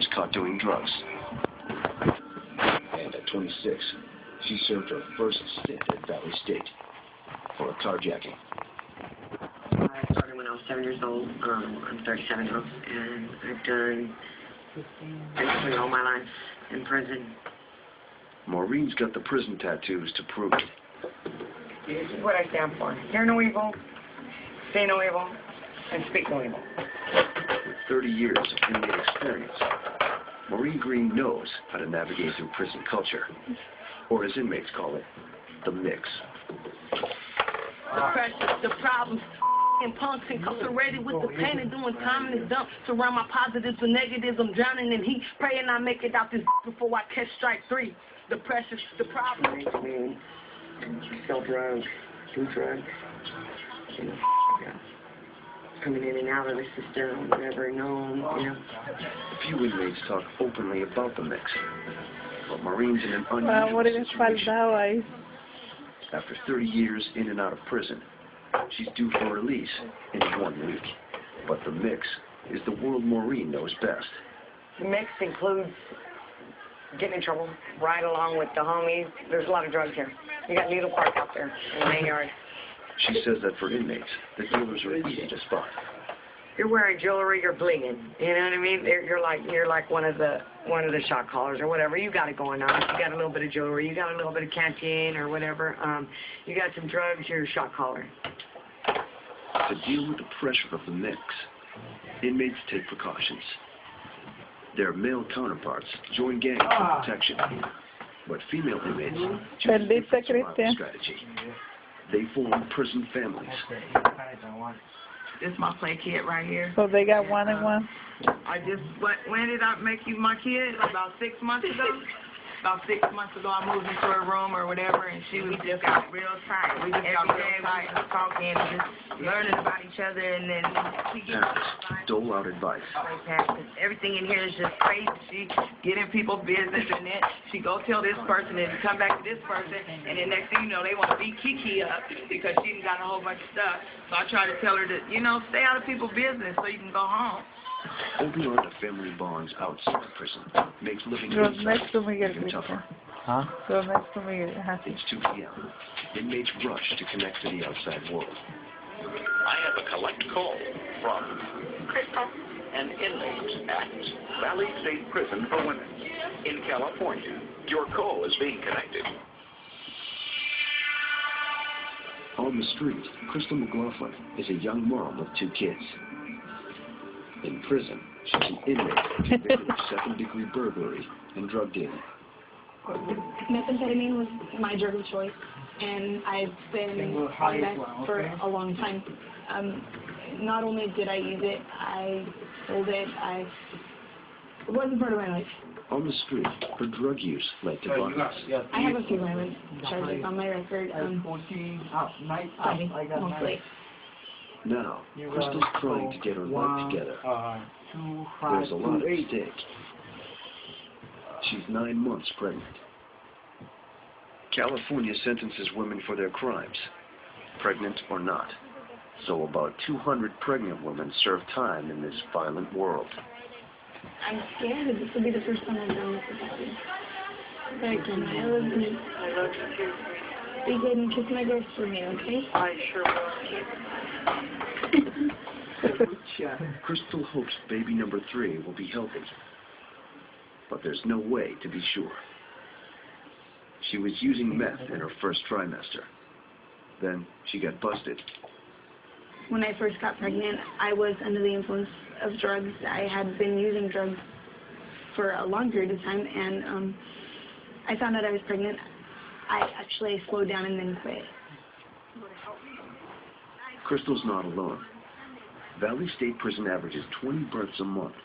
was caught doing drugs. And at 26, she served her first stint at Valley State for a carjacking. I started when I was 7 years old. I'm 37 now, and I've done basically all my life in prison. Maureen's got the prison tattoos to prove it. This is what I stand for. Hear no evil, say no evil, and speak no evil. With 30 years of inmate experience, Maureen Green knows how to navigate through prison culture, or as inmates call it, the mix. The pressure, the problems, and punks incarcerated with the pain and doing time in the dump. Surround my positives and negatives. I'm drowning in heat, praying I make it out this before I catch strike 3. The pressure, the problems. Sell drugs, do drugs, you know, yeah. Coming in and out of the system, never known, you know. A few inmates talk openly about the mix, but Maureen's in an unusual situation. After 30 years in and out of prison, she's due for release in 1 week. But the mix is the world Maureen knows best. The mix includes getting in trouble, right along with the homies. There's a lot of drugs here. You got Needle Park out there in the main yard. She says that for inmates, the dealers are easy to spot. You're wearing jewelry, you're blinging. You know what I mean? You're like one of the shot callers or whatever. You got it going on. You got a little bit of jewelry, you got a little bit of canteen or whatever. You got some drugs, you're a shot caller. To deal with the pressure of the mix, inmates take precautions. Their male counterparts join gangs for protection, but female inmates choose a different survival strategy. They form prison families. This is my play kid right here. So they got one and one? When did I make you my kid? About 6 months ago? About 6 months ago, I moved into her room or whatever, and she was just got real tight. We just got real tight, talking, and just learning about each other, and then she gets dole out advice. Everything in here is just crazy. She get in people's business, and then she go tell this person, and come back to this person, and then next thing you know, they want to beat Kiki up because she got a whole bunch of stuff. So I try to tell her to, you know, stay out of people's business so you can go home. Holding on to family bonds outside prison makes living inside even tougher. It's 2 p.m. Inmates rush to connect to the outside world. I have a collect call from an inmate at Valley State Prison for Women in California. Your call is being connected. On the street, Crystal McLaughlin is a young mom of 2 kids. In prison, she's an inmate convicted of second-degree burglary and drug dealing. Methamphetamine was my drug of choice, and I've been on that for a long time. Not only did I use it, I sold it. It wasn't part of my life. On the street, her drug use led to violence. I have a few violent charges on my record. Mostly. Now, Crystal's trying to get her life together. There's a lot at stake. She's 9 months pregnant. California sentences women for their crimes, pregnant or not. So about 200 pregnant women serve time in this violent world. I'm scared that this will be the first time I've done this without you. But I love you. I love you too. Be good and kiss my girls for me, okay? I sure will. Crystal hopes baby number 3 will be healthy, but there's no way to be sure. She was using meth in her first trimester. Then she got busted. When I first got pregnant, I was under the influence of drugs. I had been using drugs for a long period of time, and I found out I was pregnant. I actually slowed down and then quit. Crystal's not alone. Valley State Prison averages 20 births a month,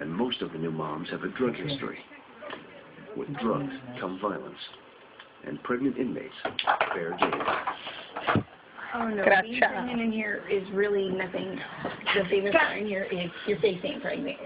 and most of the new moms have a drug history. With drugs come violence, and pregnant inmates fair game. Oh no, being pregnant in here is really nothing. The favorite part in here is your face ain't pregnant.